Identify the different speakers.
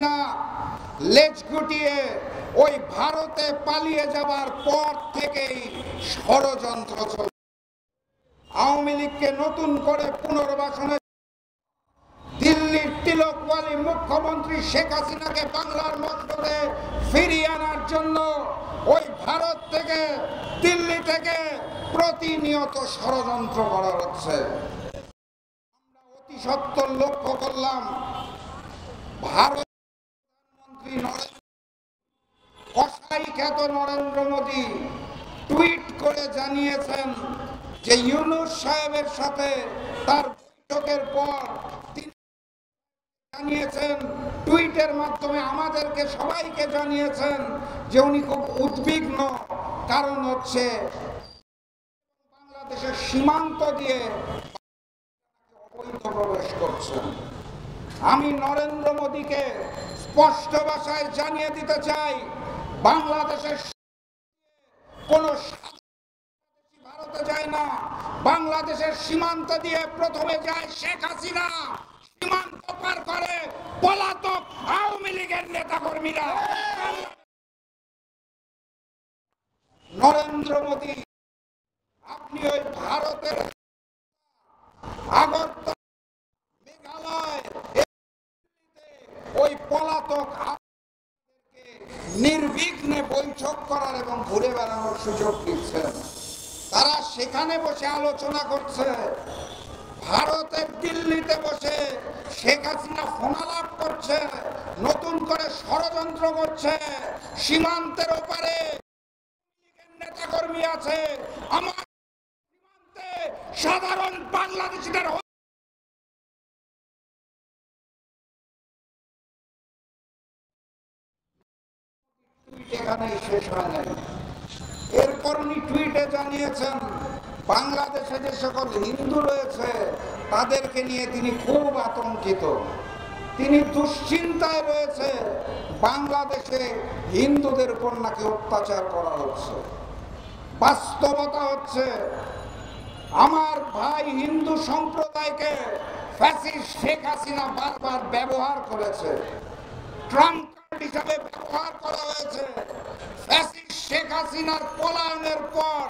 Speaker 1: না লেজ গুটিয়ে ওই ভারতে পালিয়ে যাবার পর থেকেই ষড়যন্ত্র চলছে। আওয়ামী লীগকে নতুন করে পুনর্বাসনে দিল্লির তিলকওয়ালি মুখ্যমন্ত্রী শেখ হাসিনাকে বাংলার মসনদে ফিরিয়ে আনার জন্য ওই ভারত থেকে দিল্লি থেকে প্রতিনিয়ত ষড়যন্ত্র করা হচ্ছে। আমরা অতি সত্বর লক্ষ্য করলাম ভারত প্রধানমন্ত্রী কসাই খ্যাত নরেন্দ্র মোদী টুইট করে জানিয়েছেন যে ইউনূস সাহেবের সাথে তার বৈঠকের পর তিনি জানিয়েছেন, টুইটের মাধ্যমে আমাদেরকে সবাইকে জানিয়েছেন যে উনি খুব উদ্বিগ্ন। কারণ হচ্ছে বাংলাদেশের সীমান্ত দিয়ে অবৈধ প্রবেশ করছেন। আমি নরেন্দ্র মোদীকে স্পষ্ট ভাষায় জানিয়ে দিতে চাই, বাংলাদেশের কোনো ভারতে যায় না, বাংলাদেশের সীমান্ত দিয়ে প্রথমে যায় শেখ হাসিনা, সীমান্ত পার করে পলাতক আওয়ামী লীগের নেতা কর্মীরা। নরেন্দ্র মোদী, আপনি ওই ভারতের আগরতলা, মেঘালয়, ওই পলাতক নির্বিঘ্নে বৈঠক করার এবং ঘুরে বেড়ানোর সুযোগ দিচ্ছেন। তারা সেখানে বসে আলোচনা করছে, ভারতের দিল্লিতে বসে শেখ হাসিনা ফোনালাপ করছে, নতুন করে ষড়যন্ত্র করছে। সীমান্তের ওপারে নেতা কর্মী আছে, আমার সীমান্তে সাধারণ বাংলাদেশিদের এখানেই শেষ হয় নাই। এরপর উনি টুইটে জানিয়েছেন বাংলাদেশে যে সকল হিন্দু রয়েছে তাদেরকে নিয়ে তিনি খুব আতঙ্কিত, তিনি দুশ্চিন্তায় রয়েছে। বাংলাদেশে হিন্দুদের উপর নাকি অত্যাচার করা হচ্ছে। বাস্তবতা হচ্ছে আমার ভাই হিন্দু সম্প্রদায়কে ফ্যাসিস্ট শেখ হাসিনা বারবার ব্যবহার করেছে, ট্রাম্প কার্ড হিসাবে ব্যবহার করা হয়েছে। ফ্যাসিস্ট শেখ হাসিনার পলায়নের পর